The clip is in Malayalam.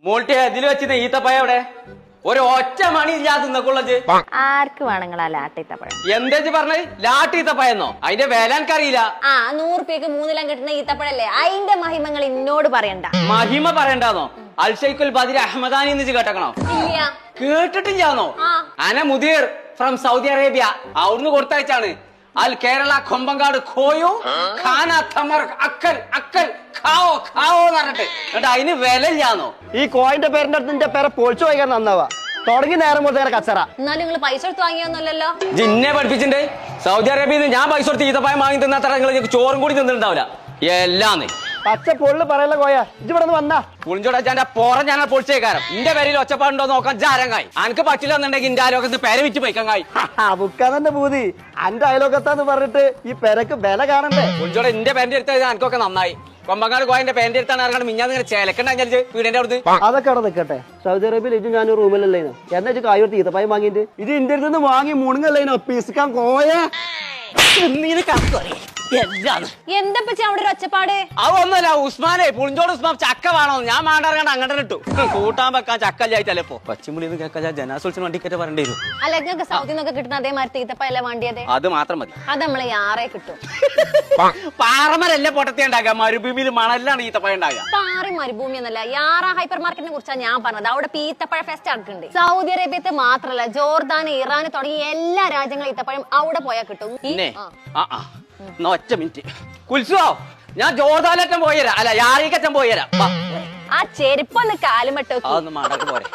മോൾട്ടി ഇതിൽ വെച്ചിട്ട് ഈത്തപ്പഴം എവിടെ? ഒരു ഒറ്റ മണി ഇല്ലാതെ നിന്നക്കുള്ളത് ആർക്ക് വേണമെങ്കിലാ ലാട്ടീത്തപ്പഴം? എന്താ പറഞ്ഞത്? ലാട്ടീത്തപ്പഴന്നോ? അതിന്റെ വില എനിക്കറിയില്ല. 100 രൂപയ്ക്ക് 3 കിലോ കിട്ടുന്ന ഈത്തപ്പഴല്ലേ, അതിന്റെ മഹിമങ്ങൾ എന്നോട് പറയണ്ട. മഹിമ പറയണ്ടാന്നോ? അൽഷൈഖുൽ ബദരി അഹമ്മദാനി എന്ന് കേട്ടക്കണോ? ഇല്ല, കേട്ടിട്ടില്ലാന്നോ? അന മുദീർ ഫ്രം സൗദി അറേബ്യ, അവിടുന്ന് കൊടുത്തയച്ചാണ്. അൽ കേരള കൊമ്പങ്കാട് ഖോയോ ഖാന തമർ അക്കൽ അക്കൽ ഖാവോ ഖാവോ എന്ന് പറഞ്ഞിട്ട് എന്നിട്ട് അതിന് വില ഇല്ലാന്നോ? ഈ കോയിന്റെ പേരിന്റെ അടുത്ത് എന്റെ പേരെ പൊളിച്ചു പോയിക്കാൻ നന്നാവാ. തുടങ്ങി നേരം കൊടുത്ത കച്ചറ. എന്നാലും നിങ്ങൾ പൈസ കൊടുത്ത് വാങ്ങിയൊന്നുമല്ലല്ലോ. ജിന്നെ പഠിപ്പിച്ചിട്ടുണ്ട്. സൗദി അറേബ്യയിൽ ഞാൻ പൈസ കൊടുത്ത് ഈത്തപ്പഴം വാങ്ങി തിന്നാത്ര നിങ്ങൾ ചോറും കൂടി തിന്നിട്ടുണ്ടാവില്ല. എല്ലാന്ന് പച്ച പൊള്ളു പറയല്ല കോയ, ഇജ്ജ് ഇവിടെ നിന്ന് വന്നാ പുളിഞ്ചോടാ പോറ ഞാൻ പൊളിച്ചേക്കാരം. എന്റെ പേരിൽ ഒച്ചപ്പാടുണ്ടോ നോക്കാൻ ജാരങ്ങായി. അനക്ക് പറ്റില്ല എന്നുണ്ടെങ്കിൽ എന്റെ ആലോകത്ത് പേര വിറ്റ് പോയിക്കങ്ങായി. ബുക്കാൻ തന്നെ പൂതി. അന്റെ അയലോകത്താന്ന് പറഞ്ഞിട്ട് ഈ പെരക്ക് വില കാണണ്ടേ? പുളിഞ്ചോടെ എന്റെ പേരന്റെ അടുത്ത് എനിക്കൊക്കെ നന്നായി. കൊമ്പങ്ങാട് കോയന്റെ പേരന്റെ അടുത്താണ് ഇറങ്ങണം. മിഞ്ഞാന്ന് ഇങ്ങനെ ചേലക്കണ്ടു വീടിന്റെ അടുത്ത്. അതൊക്കെ അവിടെ നിൽക്കട്ടെ. സൗദി അറേബ്യയിൽ ഇത് ഞാൻ റൂമിലല്ലേനോ എന്നാ വെച്ച് കായോർത്ത് ഈത്തപ്പായം വാങ്ങിയിട്ട് ഇത് ഇന്ത്യയിൽ നിന്ന് വാങ്ങി മുണുങ്ങല്ലേനോ പിസ്ക്കാൻ കോയ. എന്താ അവിടെ ഒരു ഒച്ചപ്പാട്? അതൊന്നുമല്ല ഉസ്മാനെ, പുളിഞ്ചോട് ഉസ്മാൻ ചക്ക വേണോ? ഞാൻ മാണ്ടാറങ്ങാണ്ട് അങ്ങോട്ട് ഇട്ടു. കൂട്ടാൻ വെക്കാൻ ചക്കല്ലായിട്ടല്ലേ ഇപ്പൊ. പച്ചിമുളിന്ന് കേൾക്കാ ജനാസോത്സവം വണ്ടിക്കറ്റ് പറയേണ്ടി വരും. അല്ല, നിങ്ങൾക്ക് സൗദിൽ നിന്നൊക്കെ കിട്ടുന്ന അതേമാതിരി ഈത്തപ്പഴല്ലേ വേണ്ടിയത്? അത് മാത്രം മതി. അത് നമ്മളെ യാറെ കിട്ടും. പാറമരല്ലേ പൊട്ടത്തി ഉണ്ടാക്കുക, മരുഭൂമിയിൽ മണലാണ് ഈത്തപ്പഴം ഉണ്ടാകുക. പാറി മരുഭൂമി എന്നല്ല, യാറ ഹൈപ്പർ മാർക്കറ്റിനെ കുറിച്ചാണ് ഞാൻ പറഞ്ഞത്. അവിടെ ഈത്തപ്പഴ ഫെസ്റ്റ് നടക്കുന്നുണ്ട്. സൗദി അറേബ്യത്ത് മാത്രല്ല, ജോർദാൻ, ഇറാൻ തുടങ്ങി എല്ലാ രാജ്യങ്ങളും ഈത്തപ്പഴം അവിടെ പോയാൽ കിട്ടും. ഒറ്റ മിനിറ്റ് കുൽസോ, ഞാൻ ജോർദാനറ്റം പോയരാ, അല്ല യാറിക്കറ്റം പോയരാ. ആ ചെരുപ്പൊന്ന് കാലുമട്ടോ. അതൊന്നും മാടാക്ക് പോരെ.